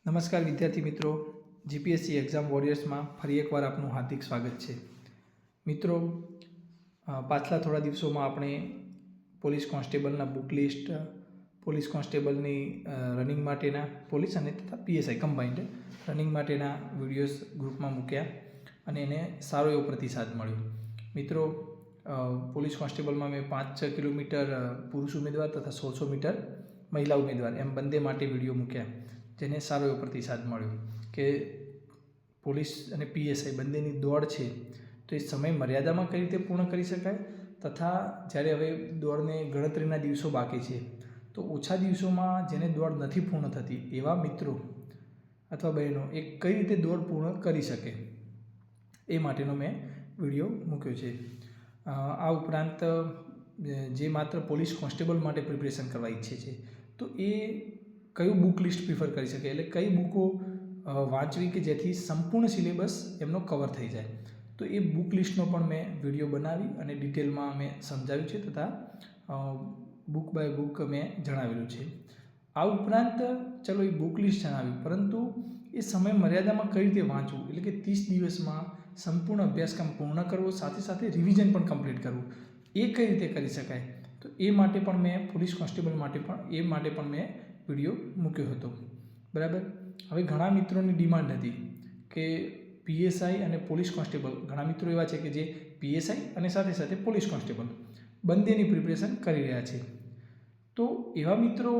નમસ્કાર વિદ્યાર્થી મિત્રો, જીપીએસસી એક્ઝામ વોરિયર્સમાં ફરી એકવાર આપનું હાર્દિક સ્વાગત છે. મિત્રો, પાછલા થોડા દિવસોમાં આપણે પોલીસ કોન્સ્ટેબલના બુક લિસ્ટ, પોલીસ કોન્સ્ટેબલની રનિંગ માટેના, પોલીસ અને તથા પીએસઆઈ કમ્બાઇન્ડ રનિંગ માટેના વિડીયોઝ ગ્રુપમાં મૂક્યા અને એને સારો એવો પ્રતિસાદ મળ્યો. મિત્રો, પોલીસ કોન્સ્ટેબલમાં મેં 5-6 કિલોમીટર પુરુષ ઉમેદવાર તથા 100 મીટર મહિલા ઉમેદવાર એમ બંને માટે વિડીયો મૂક્યા, જેને સારો એવો પ્રતિસાદ મળ્યો કે પોલીસ અને પીએસઆઈ બંનેની દોડ છે તો એ સમય મર્યાદામાં કઈ રીતે પૂર્ણ કરી શકાય, તથા જ્યારે હવે દોડને ગણતરીના દિવસો બાકી છે તો ઓછા દિવસોમાં જેને દોડ નથી પૂર્ણ થતી એવા મિત્રો અથવા બહેનો એ કઈ રીતે દોડ પૂર્ણ કરી શકે એ માટેનો મેં વિડીયો મૂક્યો છે. આ ઉપરાંત જે માત્ર પોલીસ કોન્સ્ટેબલ માટે પ્રિપરેશન કરવા ઈચ્છે છે તો એ કયું બુક લિસ્ટ પ્રિફર કરી શકે, એટલે કઈ બુકો વાંચવી કે જેથી સંપૂર્ણ સિલેબસ એમનો કવર થઈ જાય, તો એ બુક લિસ્ટનો પણ મેં વિડીયો બનાવી અને ડિટેલમાં મેં સમજાવ્યું છે તથા બુક બાય બુક મેં જણાવેલું છે. આ ઉપરાંત ચલો એ બુક લિસ્ટ જણાવ્યું, પરંતુ એ સમય મર્યાદામાં કઈ રીતે વાંચવું, એટલે કે 30 દિવસમાં સંપૂર્ણ અભ્યાસક્રમ પૂર્ણ કરવો, સાથે સાથે રિવિઝન પણ કમ્પ્લીટ કરવું, એ કઈ રીતે કરી શકાય, તો એ માટે પણ મેં પોલીસ કોન્સ્ટેબલ માટે પણ મેં વિડીયો મૂક્યો હતો. બરાબર. હવે ઘણા મિત્રોની ડિમાન્ડ હતી કે પીએસઆઈ અને પોલીસ કોન્સ્ટેબલ, ઘણા મિત્રો એવા છે કે જે પીએસઆઈ અને સાથે સાથે પોલીસ કોન્સ્ટેબલ બંનેની પ્રિપરેશન કરી રહ્યા છે, તો એવા મિત્રો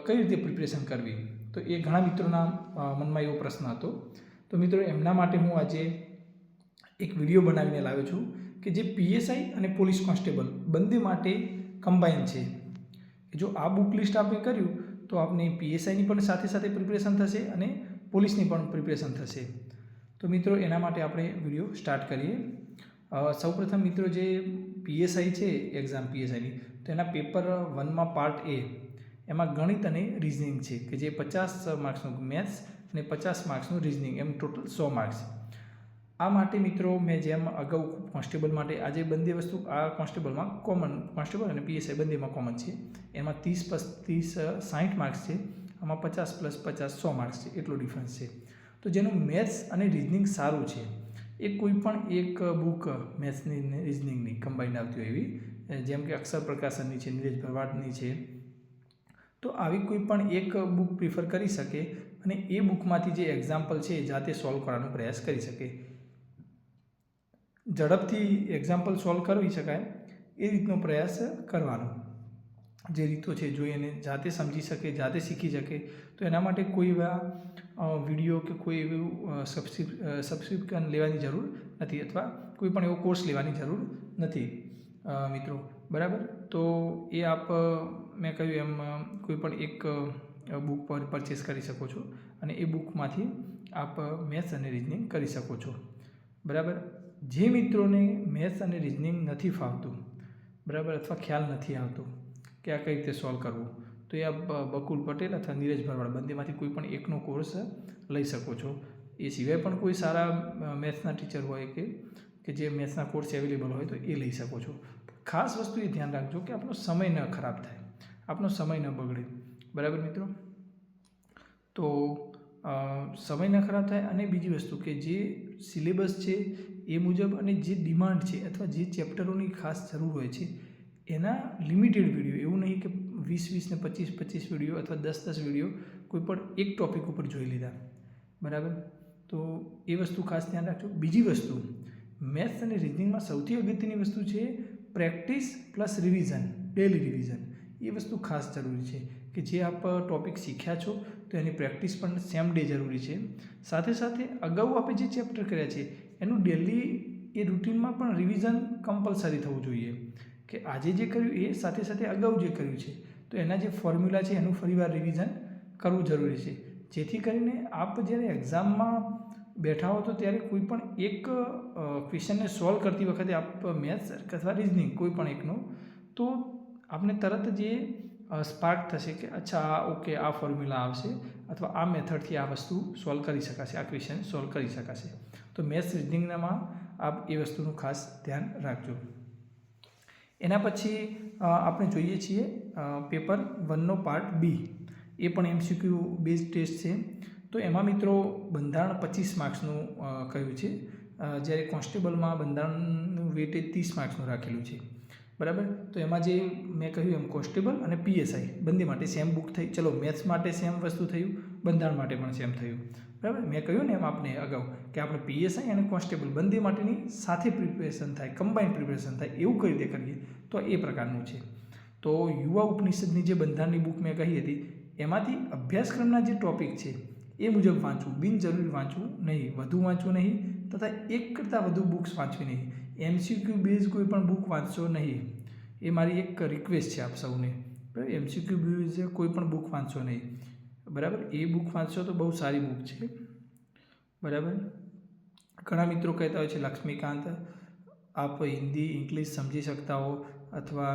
કઈ રીતે પ્રિપરેશન કરવી, તો એ ઘણા મિત્રોના મનમાં એવો પ્રશ્ન હતો. તો મિત્રો, એમના માટે હું આજે એક વિડીયો બનાવીને લાવ્યો છું કે જે પીએસઆઈ અને પોલીસ કોન્સ્ટેબલ બંને માટે કમ્બાઈન છે. જો આ બુક લિસ્ટ આપણે કર્યું તો આપને પીએસઆઈની પણ સાથે સાથે પ્રિપરેશન થશે અને પોલીસની પણ પ્રિપરેશન થશે. તો મિત્રો, એના માટે આપણે વિડીયો સ્ટાર્ટ કરીએ. સૌપ્રથમ મિત્રો, જે પીએસઆઈ છે એક્ઝામ પીએસઆઈની, તો એના પેપર 1માં પાર્ટ એ એમાં ગણિત અને રિઝનિંગ છે કે જે 50 માર્ક્સનું મેથ્સ અને 50 માર્ક્સનું રિઝનિંગ, એમ ટોટલ 100 માર્ક્સ. આ માટે મિત્રો, મેં જેમ અગાઉ કોન્સ્ટેબલ માટે આજે બંને વસ્તુ આ કોન્સ્ટેબલમાં કોમન, કોન્સ્ટેબલ અને પીએસઆઈ બંનેમાં કોમન છે, એમાં 30 + 30 60 માર્ક્સ છે, આમાં 50 + 50 100 માર્ક્સ છે, એટલો ડિફરન્સ છે. તો જેનું મેથ્સ અને રિઝનિંગ સારું છે એ કોઈ પણ એક બુક મેથ્સની ને રિઝનિંગની કમ્બાઈન્ડ આવતી હોય એવી, જેમ કે અક્ષર પ્રકાશનની છે, નીરજ ભરવાડની છે, તો આવી કોઈ પણ એક બુક પ્રિફર કરી શકે અને એ બુકમાંથી જે એક્ઝામ્પલ છે એ જાતે સોલ્વ કરવાનો પ્રયાસ કરી શકે. ઝડપથી એક્ઝામ્પલ સોલ્વ કરી શકાય એ રીતનો પ્રયાસ કરવાનો. જે રીતો છે જો એને જાતે સમજી શકે, જાતે શીખી શકે, તો એના માટે કોઈ એવા વિડીયો કે કોઈ એવું સબસ્ક્રિપ્શન લેવાની જરૂર નથી અથવા કોઈ પણ એવો કોર્સ લેવાની જરૂર નથી મિત્રો. બરાબર. તો એ આપ મેં કહ્યું એમ કોઈ પણ એક બુક પર પરચેસ કરી શકો છો અને એ બુકમાંથી આપ મેથ્સ અને રિઝનિંગ કરી શકો છો. બરાબર. જે મિત્રોને મેથ્સ અને રિઝનિંગ નથી ફાવતું, બરાબર, અથવા ખ્યાલ નથી આવતો કે આ કઈ રીતે સોલ્વ કરવું, તો એ આપ બકુલ પટેલ અથવા નીરજ ભરવાડ બંનેમાંથી કોઈ પણ એકનો કોર્સ લઈ શકો છો. એ સિવાય પણ કોઈ સારા મેથ્સના ટીચર હોય કે જે મેથ્સના કોર્સ અવેલેબલ હોય તો એ લઈ શકો છો. ખાસ વસ્તુ એ ધ્યાન રાખજો કે આપણો સમય ન ખરાબ થાય, આપણો સમય ન બગડે. બરાબર મિત્રો. તો સમય ન ખરાબ થાય અને બીજી વસ્તુ કે જે સિલેબસ છે એ મુજબ અને જે ડિમાન્ડ છે અથવા જે ચેપ્ટરોની ખાસ જરૂર હોય છે એના લિમિટેડ વિડીયો, એવું નહીં કે 20 ને 25 વિડીયો અથવા 10 વિડીયો કોઈ પણ એક ટૉપિક ઉપર જોઈ લીધા. બરાબર. તો એ વસ્તુ ખાસ ધ્યાન રાખજો. બીજી વસ્તુ, મેથ્સ અને રિઝનિંગમાં સૌથી અગત્યની વસ્તુ છે practice plus revision, daily revision. એ વસ્તુ ખાસ જરૂરી છે કે જે આપ ટૉપિક શીખ્યા છો તો એની પ્રેક્ટિસ પણ સેમ ડે જરૂરી છે. સાથે સાથે અગાઉ આપણે જે ચેપ્ટર કર્યા છે એનું ડેલી એ રૂટિનમાં પણ રિવિઝન કમ્પલસરી થવું જોઈએ કે આજે જે કર્યું એ સાથે સાથે અગાઉ જે કર્યું છે તો એના જે ફોર્મ્યુલા છે એનું ફરીવાર રિવિઝન કરવું જરૂરી છે, જેથી કરીને આપ જ્યારે એક્ઝામમાં બેઠા હો તો ત્યારે કોઈ પણ એક ક્વેશ્ચનને સોલ્વ કરતી વખતે આપ મેથ્સ અથવા રિઝનિંગ કોઈ પણ એકનો, તો આપને તરત જ એ સ્પાર્ક થશે કે અચ્છા ઓકે આ ફોર્મ્યુલા આવશે અથવા આ મેથડથી આ વસ્તુ સોલ્વ કરી શકાશે, આ ક્વેશ્ચન સોલ્વ કરી શકાશે. તો મેથ્સ રિઝનિંગનામાં આપ એ વસ્તુનું ખાસ ધ્યાન રાખજો. એના પછી આપણે જોઈએ છીએ પેપર 1નો પાર્ટ બી, એ પણ એમસીક્યુ બેઝ ટેસ્ટ છે. તો એમાં મિત્રો બંધારણ 25 માર્ક્સનું કહ્યું છે, જ્યારે કોન્સ્ટેબલમાં બંધારણનું વેટેજ 30 માર્ક્સનું રાખેલું છે. બરાબર. તો એમાં જે મેં કહ્યું એમ કોન્સ્ટેબલ અને પીએસઆઈ બંને માટે સેમ બુક થઈ. ચલો મેથ્સ માટે સેમ વસ્તુ થયું, બંધારણ માટે પણ સેમ થયું. બરાબર. મેં કહ્યું ને એમ આપને અગાઉ કે આપણે પીએસઆઈ અને કોન્સ્ટેબલ બંને માટેની સાથે પ્રિપેરેશન થાય, કમ્બાઇન્ડ પ્રિપેરેશન થાય, એવું કઈ રીતે કરીએ તો એ પ્રકારનું છે. તો યુવા ઉપનિષદની જે બંધારણની બુક મેં કહી હતી એમાંથી અભ્યાસક્રમના જે ટોપિક છે એ મુજબ વાંચવું, બિનજરૂરી વાંચવું નહીં, વધુ વાંચવું નહીં, તથા એક કરતાં વધુ બુક્સ વાંચવી નહીં. એમસીક્યુ બેઝ કોઈ પણ બુક વાંચશો નહીં, એ મારી એક રિક્વેસ્ટ છે આપ સૌને. બરાબર. એમસીક્યુ બેઝ કોઈ પણ બુક વાંચશો નહીં. બરાબર. એ બુક વાંચશો તો બહુ સારી બુક છે. બરાબર. ઘણા મિત્રો કહેતા હોય છે લક્ષ્મીકાંત આપ હિન્દી ઇંગ્લિશ સમજી શકતા હો અથવા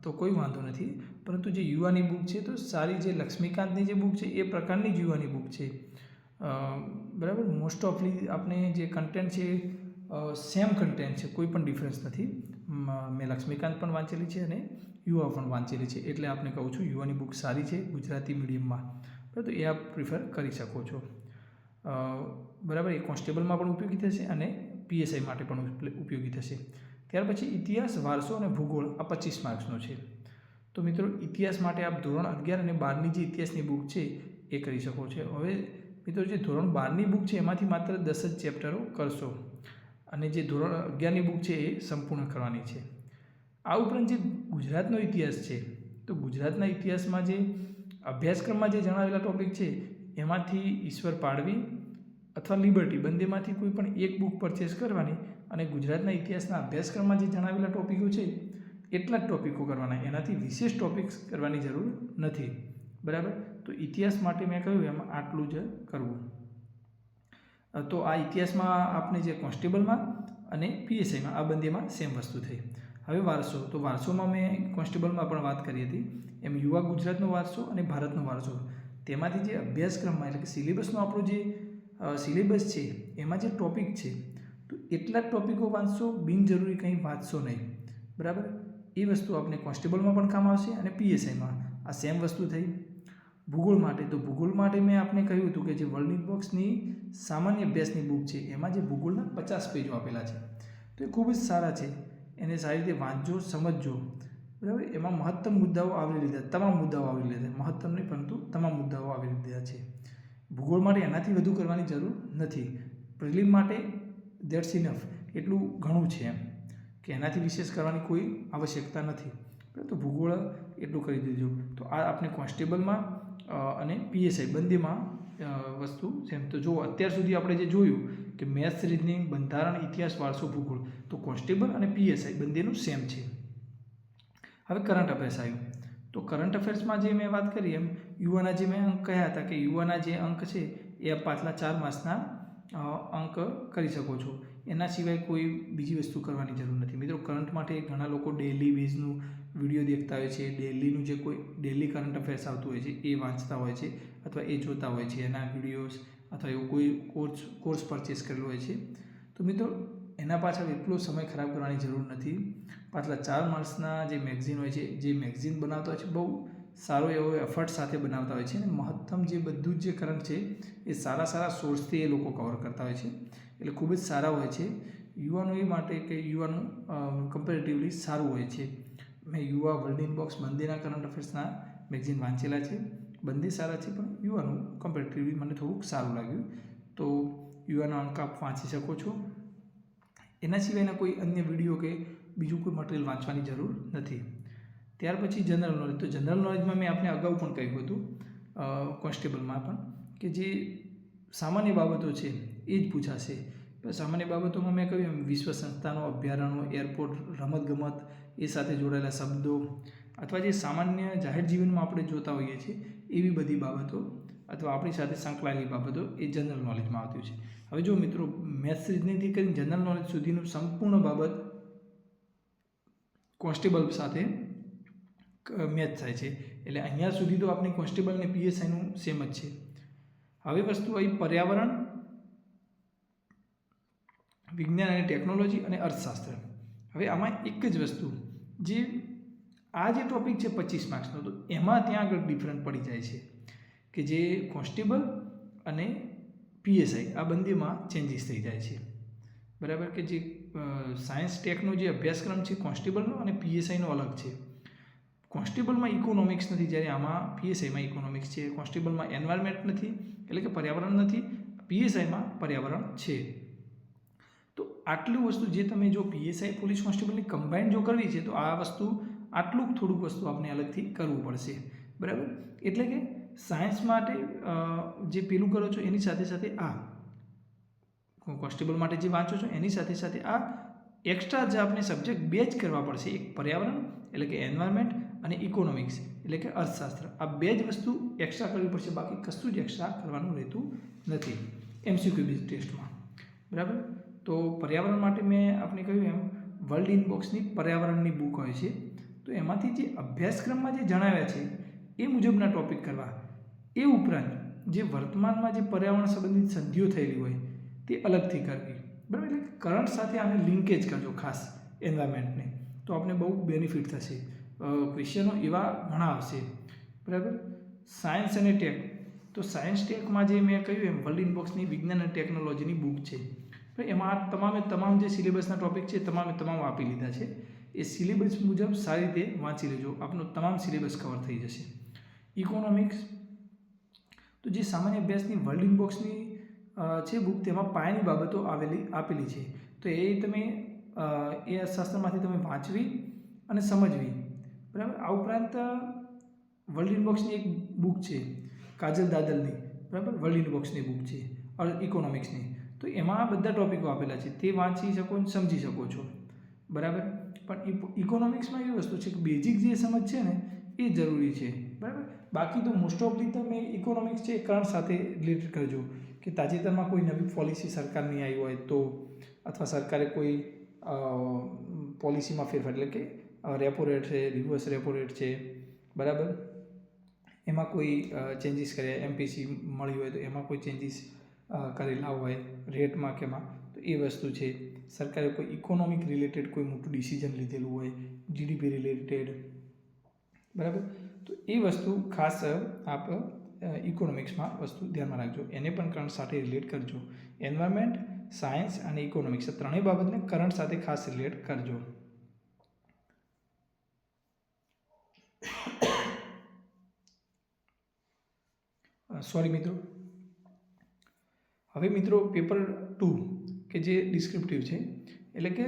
તો કોઈ વાંધો નથી, પરંતુ જે યુવાની બુક છે તો સારી જે લક્ષ્મીકાંતની જે બુક છે એ પ્રકારની જ યુવાની બુક છે. બરાબર. મોસ્ટ ઓફલી આપણે જે કન્ટેન્ટ છે સેમ કન્ટેન્ટ છે, કોઈ પણ ડિફરન્સ નથી. મેં લક્ષ્મીકાંત પણ વાંચેલી છે અને યુવા પણ વાંચેલી છે, એટલે આપને કહું છું યુવાની બુક સારી છે ગુજરાતી મીડિયમમાં. બરાબર. તો એ આપ પ્રિફર કરી શકો છો. બરાબર. એ કોન્સ્ટેબલમાં પણ ઉપયોગી થશે અને પીએસઆઈ માટે પણ ઉપયોગી થશે. ત્યાર પછી ઇતિહાસ, વારસો અને ભૂગોળ આ 25 માર્ક્સનો છે. તો મિત્રો ઇતિહાસ માટે આપ ધોરણ 11 અને 12ની જે ઇતિહાસની બુક છે એ કરી શકો છો. હવે મિત્રો જે ધોરણ 12ની બુક છે એમાંથી માત્ર 10 જ ચેપ્ટરો કરશો અને જે ધોરણ 11ની બુક છે એ સંપૂર્ણ કરવાની છે. આ ઉપરાંત જે ગુજરાતનો ઇતિહાસ છે તો ગુજરાતના ઇતિહાસમાં જે અભ્યાસક્રમમાં જે જણાવેલા ટોપિક છે એમાંથી ઈશ્વર પાડવી અથવા લિબર્ટી બંનેમાંથી કોઈ પણ એક બુક પરચેસ કરવાની અને ગુજરાતના ઇતિહાસના અભ્યાસક્રમમાં જે જણાવેલા ટોપિકો છે એટલા જ ટોપિકો કરવાના, એનાથી વિશેષ ટોપિક્સ કરવાની જરૂર નથી. બરાબર. તો ઇતિહાસ માટે મેં કહ્યું એમાં આટલું જ કરવું. તો આ ઇતિહાસમાં આપને જે કોન્સ્ટેબલમાં અને પીએસઆઈમાં આ બંનેમાં સેમ વસ્તુ થઈ. હવે વારસો. તો વારસોમાં મેં કોન્સ્ટેબલમાં પણ વાત કરી હતી એમ યુવા ગુજરાતનો વારસો અને ભારતનો વારસો, તેમાંથી જે અભ્યાસક્રમમાં એટલે કે સિલેબસનો આપણો જે સિલેબસ છે એમાં જે ટોપિક છે તો એટલા જ ટોપિકો વાંચશો, બિનજરૂરી કંઈ વાંચશો નહીં. બરાબર. એ વસ્તુ આપણે કોન્સ્ટેબલમાં પણ કામ આવશે અને પીએસઆઈમાં આ સેમ વસ્તુ થઈ. ભૂગોળ માટે. તો ભૂગોળ માટે મેં આપને કહ્યું હતું કે જે વર્લ્ડ બોક્સની સામાન્ય અભ્યાસની બુક છે એમાં જે ભૂગોળના 50 પેજો આપેલા છે તો એ ખૂબ જ સારા છે. એને સારી રીતે વાંચજો, સમજજો. બરાબર. એમાં મહત્તમ મુદ્દાઓ આવરી લીધા, તમામ મુદ્દાઓ આવરી લીધા, મહત્તમ નહીં પરંતુ તમામ મુદ્દાઓ આવરી લીધા છે. ભૂગોળ માટે એનાથી વધુ કરવાની જરૂર નથી. પ્રિલિમ માટે ધેટ્સ ઇનફ, એટલું ઘણું છે એમ કે એનાથી વિશેષ કરવાની કોઈ આવશ્યકતા નથી. તો ભૂગોળ એટલું કરી દેજો. તો આ આપણે કોન્સ્ટેબલમાં અને પીએસઆઈ બંનેમાં વસ્તુ સેમ. તો જો અત્યાર સુધી આપણે જે જોયું કે મેથ્સ, રીઝનિંગ, બંધારણ, ઇતિહાસ, વારસો, ભૂગોળ, તો કોન્સ્ટેબલ અને પીએસઆઈ બંનેનું સેમ છે. હવે કરંટ અફેર્સ આવ્યું. તો કરંટ અફેર્સમાં જે મેં વાત કરી એમ યુવાના જે મેં અંક કહ્યા હતા કે યુવાના જે અંક છે એ પાછલા 4 માસના અંક કરી શકો છો. એના સિવાય કોઈ બીજી વસ્તુ કરવાની જરૂર નથી. મિત્રો કરંટ માટે ઘણા લોકો ડેલી બેઝનું વિડીયો દેખતા હોય છે, ડેલીનું જે કોઈ ડેલી કરંટ અફેર્સ આવતું હોય છે એ વાંચતા હોય છે અથવા એ જોતા હોય છે, એના વિડીયોઝ અથવા એવું કોઈ કોર્સ પરચેસ કરેલો હોય છે. તો મિત્રો એના પાછળ એટલો સમય ખરાબ કરવાની જરૂર નથી. પાછલા 4 માસના જે મેગઝીન હોય છે, જે મેગઝીન બનાવતા હોય છે બહુ સારો એવો એફર્ટ સાથે બનાવતા હોય છે અને મહત્તમ જે બધું જ જે કરંટ છે એ સારા સોર્સથી એ લોકો કવર કરતા હોય છે, એટલે ખૂબ જ સારા હોય છે. યુવાનો એ માટે કે યુવાનું કમ્પેરેટિવલી સારું હોય છે. મેં યુવા, વર્લ્ડ ઇનબોક્સ બંનેના કરંટ અફેર્સના મેગઝીન વાંચેલા છે, બંને સારા છે, પણ યુવાનું કમ્પેરેટિવલી મને થોડુંક સારું લાગ્યું. તો યુવાના અંક આપ વાંચી શકો છો. એના સિવાયના કોઈ અન્ય વિડીયો કે બીજું કોઈ મટીરિયલ વાંચવાની જરૂર નથી. ત્યાર પછી જનરલ નોલેજ. તો જનરલ નોલેજમાં મેં આપને અગાઉ પણ કહ્યું હતું કોન્સ્ટેબલમાં પણ કે જે સામાન્ય બાબતો છે એ જ પૂછાશે. સામાન્ય બાબતોમાં મેં કહ્યું એમ વિશ્વ સંસ્થાનો, અભયારણ્યો, એરપોર્ટ, રમતગમત, એ સાથે જોડાયેલા શબ્દો અથવા જે સામાન્ય જાહેર જીવનમાં આપણે જોતા હોઈએ છીએ એવી બધી બાબતો અથવા આપણી સાથે સંકળાયેલી બાબતો એ જનરલ નોલેજમાં આવતી છે. હવે જો મિત્રો મેથ્સ, રીઝનિંગથી કરીને જનરલ નોલેજ સુધીનું સંપૂર્ણ બાબત કોન્સ્ટેબલ સાથે મેચ થાય છે, એટલે અહીંયા સુધી તો આપણી કોન્સ્ટેબલ અને પીએસઆઈનું સેમ જ છે. હવે વસ્તુ આવી પર્યાવરણ, વિજ્ઞાન અને ટેકનોલોજી અને અર્થશાસ્ત્ર. હવે આમાં એક જ વસ્તુ જે આ જે ટોપિક છે 25 માર્ક્સનો, તો એમાં ત્યાં આગળ ડિફરન્ટ પડી જાય છે. કે જે કોન્સ્ટેબલ અને પીએસઆઈ આ બંનેમાં ચેન્જીસ થઈ જાય છે, બરાબર. કે જે સાયન્સ ટેકનો જે અભ્યાસક્રમ છે કોન્સ્ટેબલનો અને પીએસઆઈનો અલગ છે. કોન્સ્ટેબલમાં ઇકોનોમિક્સ નથી, જ્યારે આમાં પીએસઆઈમાં ઇકોનોમિક્સ છે. કોન્સ્ટેબલમાં એન્વાયરમેન્ટ નથી, એટલે કે પર્યાવરણ નથી, પીએસઆઈમાં પર્યાવરણ છે. તો આટલું વસ્તુ જે તમે જો પીએસઆઈ પોલીસ કોન્સ્ટેબલની કમ્બાઈન જો કરવી છે તો આ વસ્તુ આટલું થોડુંક વસ્તુ આપણે અલગથી કરવું પડશે, બરાબર. એટલે કે સાયન્સ માટે જે પેલું કરો છો એની સાથે સાથે આ કોન્સ્ટેબલ માટે જે વાંચો છો એની સાથે સાથે આ એક્સ્ટ્રા જે આપણે સબ્જેક્ટ બે જ કરવા પડશે. એક પર્યાવરણ એટલે કે એન્વાયરમેન્ટ અને ઇકોનોમિક્સ એટલે કે અર્થશાસ્ત્ર. આ બે જ વસ્તુ એક્સ્ટ્રા કરવી પડશે, બાકી કશું જ એક્સ્ટ્રા કરવાનું રહેતું નથી એમસીક્યુ બેઝ ટેસ્ટમાં, બરાબર. તો પર્યાવરણ માટે મેં આપણે કહ્યું એમ વર્લ્ડ ઇન બોક્સની પર્યાવરણની બુક હોય છે, તો એમાંથી જે અભ્યાસક્રમમાં જે જણાવ્યા છે એ મુજબના ટોપિક કરવા. એ ઉપરાંત જે વર્તમાનમાં જે પર્યાવરણ સંબંધિત સંધિઓ થયેલી હોય તે અલગથી કરવી, બરાબર. એટલે કરંટ સાથે આને લિંકેજ કરજો ખાસ એન્વાયરમેન્ટને, તો આપણે બહુ બેનિફિટ થશે. ક્વેશ્ચનો એવા ઘણા આવશે, બરાબર. સાયન્સ અને ટેક, તો સાયન્સ ટેકમાં જે મેં કહ્યું એમ વર્લ્ડ ઇન બોક્સની વિજ્ઞાન અને ટેકનોલોજીની બુક છે, એમાં તમામ જે સિલેબસના ટોપિક છે તમામ આપી લીધા છે. એ સિલેબસ મુજબ સારી રીતે વાંચી લેજો, આપનો તમામ સિલેબસ કવર થઈ જશે. ઇકોનોમિક્સ, તો જે સામાન્ય અભ્યાસની વર્લ્ડ ઇન બોક્સની છે બુક, તેમાં પાયાની બાબતો આપેલી છે, તો એ તમે એ શાસ્ત્રમાંથી તમે વાંચવી અને સમજવી, બરાબર. આ ઉપરાંત વર્લ્ડ ઇન બોક્સની એક બુક છે કાજલ દાદલની, બરાબર. વર્લ્ડ ઇન બોક્સની બુક છે ઇકોનોમિક્સની, તો એમાં આ બધા ટોપિકો આપેલા છે, તે વાંચી શકો સમજી શકો છો, બરાબર. પણ ઇકોનોમિક્સમાં એવી વસ્તુ છે કે બેઝિક જે સમજ છે ને એ જરૂરી છે, બરાબર. બાકી તો મોસ્ટ ઓફલી તમે ઇકોનોમિક્સ છે કરંટ સાથે રિલેટેડ કરજો, કે તાજેતરમાં કોઈ નવી પોલિસી સરકારની આવી હોય તો, અથવા સરકારે કોઈ પોલિસીમાં ફેરફાર, એટલે કે રેપો રેટ છે, રિવર્સ રેપો રેટ છે, બરાબર. એમાં કોઈ ચેન્જીસ કર્યા, એમપીસી મળી હોય તો એમાં કોઈ ચેન્જીસ કરેલા હોય રેટમાં કે એમાં, તો એ વસ્તુ છે. સરકારે કોઈ ઇકોનોમિક રિલેટેડ કોઈ મોટું ડિસિઝન લીધેલું હોય, જીડીપી રિલેટેડ, બરાબર. તો એ વસ્તુ ખાસ આપ ઇકોનોમિક્સમાં વસ્તુ ધ્યાનમાં રાખજો, એને પણ કરંટ સાથે રિલેટ કરજો. એન્વાયરમેન્ટ, સાયન્સ અને ઇકોનોમિક્સ ત્રણેય બાબતને કરંટ સાથે ખાસ રિલેટ કરજો. સોરી મિત્રો. હવે મિત્રો પેપર 2 કે જે ડિસ્ક્રિપ્ટિવ છે, એટલે કે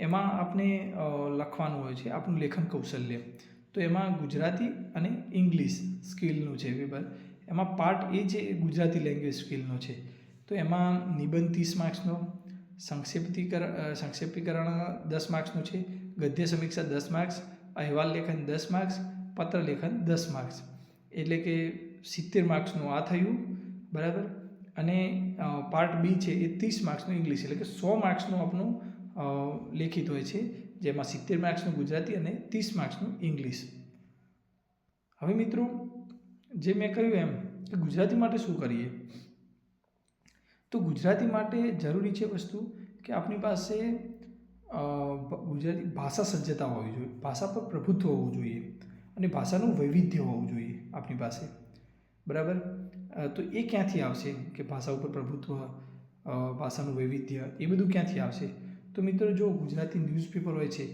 એમાં આપણે લખવાનું હોય છે આપણું લેખન કૌશલ્ય. તો એમાં ગુજરાતી અને ઇંગ્લિશ સ્કિલનું છે પેપર. એમાં પાર્ટ એ છે એ ગુજરાતી લેંગ્વેજ સ્કિલનો છે. તો એમાં નિબંધ 30 માર્ક્સનો, સંક્ષેપીકરણ 10 માર્ક્સનું છે, ગદ્ય સમીક્ષા 10 માર્ક્સ, અહેવાલ લેખન 10 માર્ક્સ, પત્ર લેખન 10 માર્ક્સ, એટલે કે 70 માર્ક્સનું આ થયું, બરાબર. અને પાર્ટ બી છે એ 30 માર્ક્સનું ઇંગ્લિશ, એટલે કે 100 માર્ક્સનું આપણું લેખિત હોય છે, જેમાં 70 માર્ક્સનું ગુજરાતી અને 30 માર્ક્સનું ઇંગ્લિશ. હવે મિત્રો જે મેં કહ્યું એમ કે ગુજરાતી માટે શું કરીએ, તો ગુજરાતી માટે જરૂરી છે વસ્તુ કે આપણી પાસે ગુજરાતી ભાષા સજ્જતા હોવી જોઈએ, ભાષા પર પ્રભુત્વ હોવું જોઈએ અને ભાષાનું વૈવિધ્ય હોવું જોઈએ આપણી પાસે, બરાબર. તો એ ક્યાંથી આવશે કે ભાષા ઉપર પ્રભુત્વ, ભાષાનું વૈવિધ્ય, એ બધું ક્યાંથી આવશે? તો મિત્રો જો ગુજરાતી ન્યૂઝપેપર હોય છે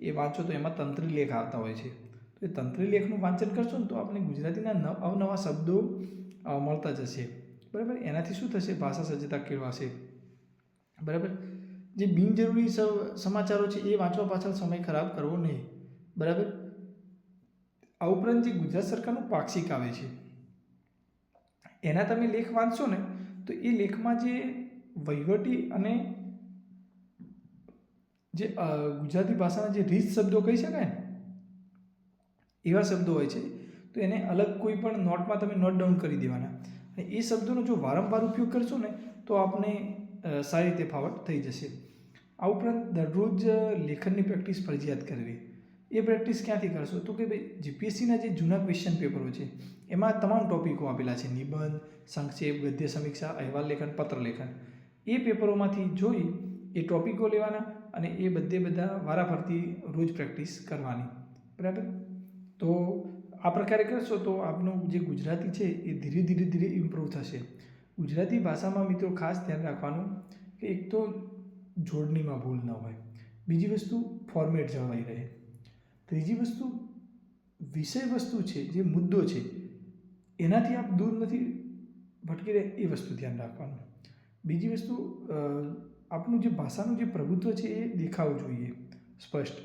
એ વાંચો તો એમાં તંત્રી લેખ આવતા હોય છે, તો એ તંત્રી લેખનું વાંચન કરશો ને તો આપણે ગુજરાતીના અવનવા શબ્દો મળતા જશે, બરાબર. એનાથી શું થશે? ભાષા સજ્જતા કેળવાશે, બરાબર. જે બિનજરૂરી સમાચારો છે એ વાંચવા પાછળ સમય ખરાબ કરવો નહીં, બરાબર. આ ઉપરાંત જે ગુજરાત સરકારનું પાક્ષિક આવે છે એના તમે લેખ વાંચશો ને તો એ લેખમાં જે વહીવટી અને જે ગુજરાતી ભાષાના જે રીત શબ્દો કહી શકાય ને એવા શબ્દો હોય છે, તો એને અલગ કોઈ પણ નોટમાં તમે નોટ ડાઉન કરી દેવાના, અને એ શબ્દોનો જો વારંવાર ઉપયોગ કરશો ને તો આપણે સારી રીતે ફાવટ થઈ જશે. આ ઉપરાંત દરરોજ લેખનની પ્રેક્ટિસ ફરજિયાત કરવી. એ પ્રેક્ટિસ ક્યાંથી કરશો? તો કે ભાઈ જીપીએસસીના જે જૂના ક્વેશ્ચન પેપરો છે એમાં તમામ ટોપિકો આપેલા છે, નિબંધ, સંક્ષેપ, ગદ્ય સમીક્ષા, અહેવાલ લેખન, પત્ર લેખન. એ પેપરોમાંથી જોઈ એ ટોપિકો લેવાના અને એ બધા વારાફરતી રોજ પ્રેક્ટિસ કરવાની, બરાબર. તો આ પ્રકારે કરશો તો આપનું જે ગુજરાતી છે એ ધીરે ધીરે ઇમ્પ્રૂવ થશે. ગુજરાતી ભાષામાં મિત્રો ખાસ ધ્યાન રાખવાનું કે એક તો જોડણીમાં ભૂલ ન હોય, બીજી વસ્તુ ફોર્મેટ જળવાઈ રહે, ત્રીજી વસ્તુ વિષય વસ્તુ છે, જે મુદ્દો છે એનાથી આપ દૂર નથી ભટકી રહે એ વસ્તુ ધ્યાન રાખવાનું. બીજી વસ્તુ આપનું જે ભાષાનું જે પ્રભુત્વ છે એ દેખાવું જોઈએ સ્પષ્ટ.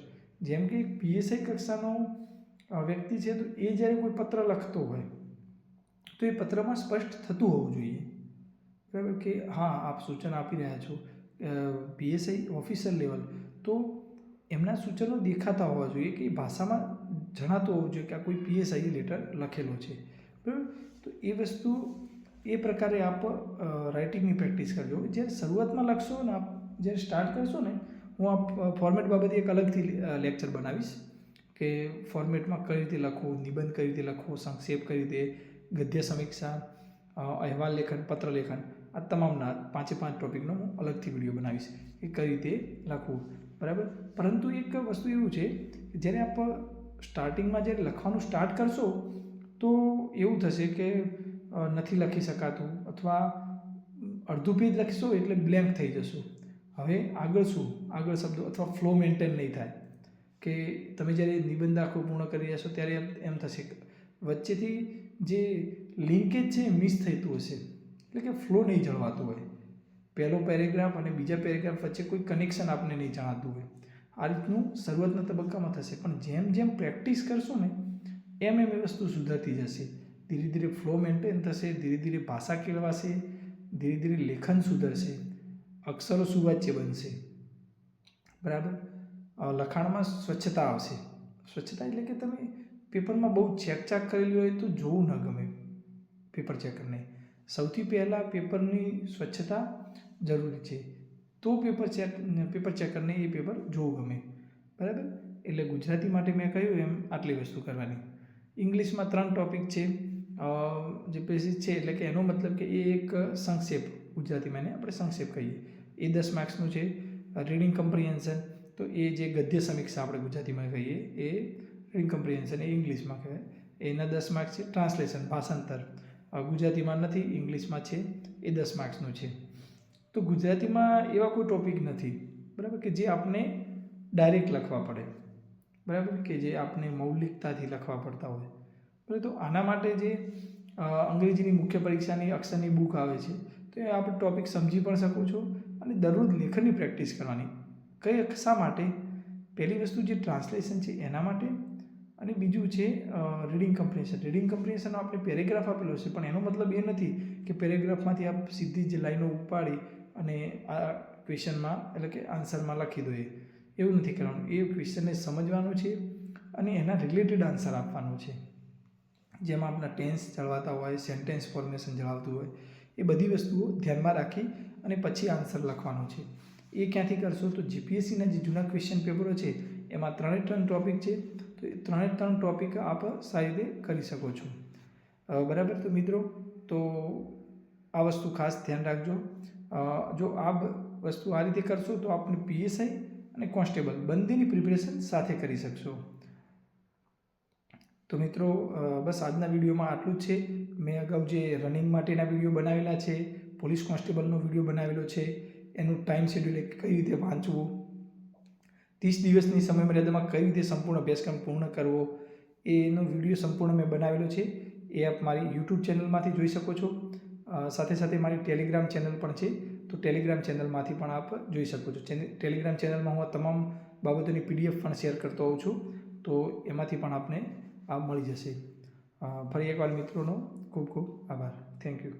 જેમ કે એક પીએસઆઈ કક્ષાનો વ્યક્તિ છે તો એ જ્યારે કોઈ પત્ર લખતો હોય તો એ પત્રમાં સ્પષ્ટ થતું હોવું જોઈએ, બરાબર, કે હા આપ સૂચન આપી રહ્યા છો પીએસઆઈ ઓફિસર લેવલ, તો એમના સૂચનો દેખાતા હોવા જોઈએ કે ભાષામાં જણાતો હોવું જોઈએ કે આ કોઈ પીએસઆઈ લેટર લખેલો છે, બરાબર. તો એ વસ્તુ એ પ્રકારે આપ રાઇટિંગની પ્રેક્ટિસ કરજો. જ્યારે શરૂઆતમાં લખશો ને, આપ જ્યારે સ્ટાર્ટ કરશો ને, હું આ ફોર્મેટ બાબતે એક અલગથી લેક્ચર બનાવીશ કે ફોર્મેટમાં કઈ રીતે લખવું, નિબંધ કઈ રીતે લખવો, સંક્ષેપ કઈ રીતે, ગદ્ય સમીક્ષા, અહેવાલ લેખન, પત્ર લેખન, આ તમામના 5 ટોપિકનો હું અલગથી વિડીયો બનાવીશ કે કઈ રીતે લખવું, બરાબર. પરંતુ એક વસ્તુ એવું છે કે જ્યારે આપ સ્ટાર્ટિંગમાં જ્યારે લખવાનું સ્ટાર્ટ કરશો તો એવું થશે કે નથી લખી શકાતું, અથવા અડધું પેજ લખશો એટલે બ્લેન્ક થઈ જશો. હવે આગળ શું, આગળ શબ્દો અથવા ફ્લો મેન્ટેન નહીં થાય, કે તમે જ્યારે નિબંધ આખો પૂર્ણ કરી જશો ત્યારે એમ થશે વચ્ચેથી જે લિંકેજ છે એ મિસ થતું હશે, એટલે કે ફ્લો નહીં જળવાતું હોય, પહેલો પેરેગ્રાફ અને બીજા પેરેગ્રાફ વચ્ચે કોઈ કનેક્શન આપને નહીં જણાતું હોય. આ રીતનું શરૂઆતના તબક્કામાં થશે, પણ જેમ જેમ પ્રેક્ટિસ કરશો ને એમ એ વસ્તુ સુધરતી જશે. ધીરે ધીરે ફ્લો મેન્ટેન થશે, ધીરે ધીરે ભાષા કેળવાશે, ધીરે ધીરે લેખન સુધરશે, અક્ષરો સુવાચ્ય બનશે, બરાબર. લખાણમાં સ્વચ્છતા આવશે. સ્વચ્છતા એટલે કે તમે પેપરમાં બહુ ચેકચાક કરેલી હોય તો જોવું ન ગમે પેપર ચેકરને. સૌથી પહેલાં પેપરની સ્વચ્છતા જરૂરી છે, તો પેપર ચેકરને એ પેપર જોવું ગમે, બરાબર. એટલે ગુજરાતી માટે મેં કહ્યું એમ આટલી વસ્તુ કરવાની. ઇંગ્લિશમાં 3 ટોપિક છે જે બેસિક છે, એટલે કે એનો મતલબ કે એ એક સંક્ષેપ, ગુજરાતીમાં એને આપણે સંક્ષેપ કહીએ, એ 10 માર્ક્સનું છે. રીડિંગ કમ્પ્રિહેન્શન, તો એ જે ગદ્ય સમીક્ષા આપણે ગુજરાતીમાં કહીએ એ રીડિંગ કમ્પ્રિહેન્શન, એ ઇંગ્લિશમાં કહેવાય, એના 10 માર્ક્સ છે. ટ્રાન્સલેશન, ભાષાંતર, ગુજરાતીમાં નથી ઇંગ્લિશમાં છે, એ 10 માર્ક્સનું છે. તો ગુજરાતીમાં એવા કોઈ ટોપિક નથી, બરાબર, કે જે આપને ડાયરેક્ટ લખવા પડે, બરાબર, કે જે આપને મૌલિકતાથી લખવા પડતા હોય, બરાબર. તો આના માટે જે અંગ્રેજીની મુખ્ય પરીક્ષાની અક્ષરની બુક આવે છે, તો એ આપણે ટોપિક સમજી પણ શકો છો, અને દરરોજ લેખનની પ્રેક્ટિસ કરવાની. શા માટે? પહેલી વસ્તુ જે ટ્રાન્સલેશન છે એના માટે, અને બીજું છે રીડિંગ કમ્પ્રિહેન્શન. રીડિંગ કમ્પ્રિહેન્શનનો આપણે પેરેગ્રાફ આપેલો છે, પણ એનો મતલબ એ નથી કે પેરેગ્રાફમાંથી આપ સીધી જ લાઈનો ઉપાડી અને આ ક્વેશ્ચનમાં એટલે કે આન્સરમાં લખી દો. એવું નથી કરવાનું. એ ક્વેશ્ચનને સમજવાનું છે અને એના રિલેટેડ આન્સર આપવાનું છે, જેમાં આપણા ટેન્સ જળવાતા હોય, સેન્ટેન્સ ફોર્મેશન જળવાતું હોય, એ બધી વસ્તુઓ ધ્યાનમાં રાખી અને પછી આન્સર લખવાનો છે. એ ક્યાંથી કરશો? તો જીપીએસસીના જે જૂના ક્વેશ્ચન પેપરો છે એમાં 3 ટોપિક છે, તો એ 3 ટોપિક આપ સારી રીતે કરી શકો છો, બરાબર. તો મિત્રો, તો આ વસ્તુ ખાસ ધ્યાન રાખજો. જો આ વસ્તુ આ રીતે કરશો તો આપણે પીએસઆઈ અને કોન્સ્ટેબલ બંનેની પ્રિપેરેશન સાથે કરી શકશો. તો મિત્રો, બસ આજના વિડીયોમાં આટલું જ છે. મેં અગાઉ જે રનિંગ માટેના વિડીયો બનાવેલા છે, પોલીસ કોન્સ્ટેબલનો વિડીયો બનાવેલો છે, એનું ટાઈમ શેડ્યુલ કઈ રીતે વાંચવું, 30 દિવસની સમયમર્યાદામાં કઈ રીતે સંપૂર્ણ અભ્યાસક્રમ પૂર્ણ કરવો, એનો વિડીયો સંપૂર્ણ મેં બનાવેલો છે. એ આપ મારી યુટ્યુબ ચેનલમાંથી જોઈ શકો છો. સાથે સાથે મારી ટેલિગ્રામ ચેનલ પણ છે, તો ટેલિગ્રામ ચેનલમાંથી પણ આપ જોઈ શકો છો. ટેલિગ્રામ ચેનલમાં હું તમામ બાબતોની PDF પણ શેર કરતો હોઉં છું, તો એમાંથી પણ આપને આ મળી જશે. ફરી એકવાર મિત્રોનો ખૂબ ખૂબ આભાર. Thank you.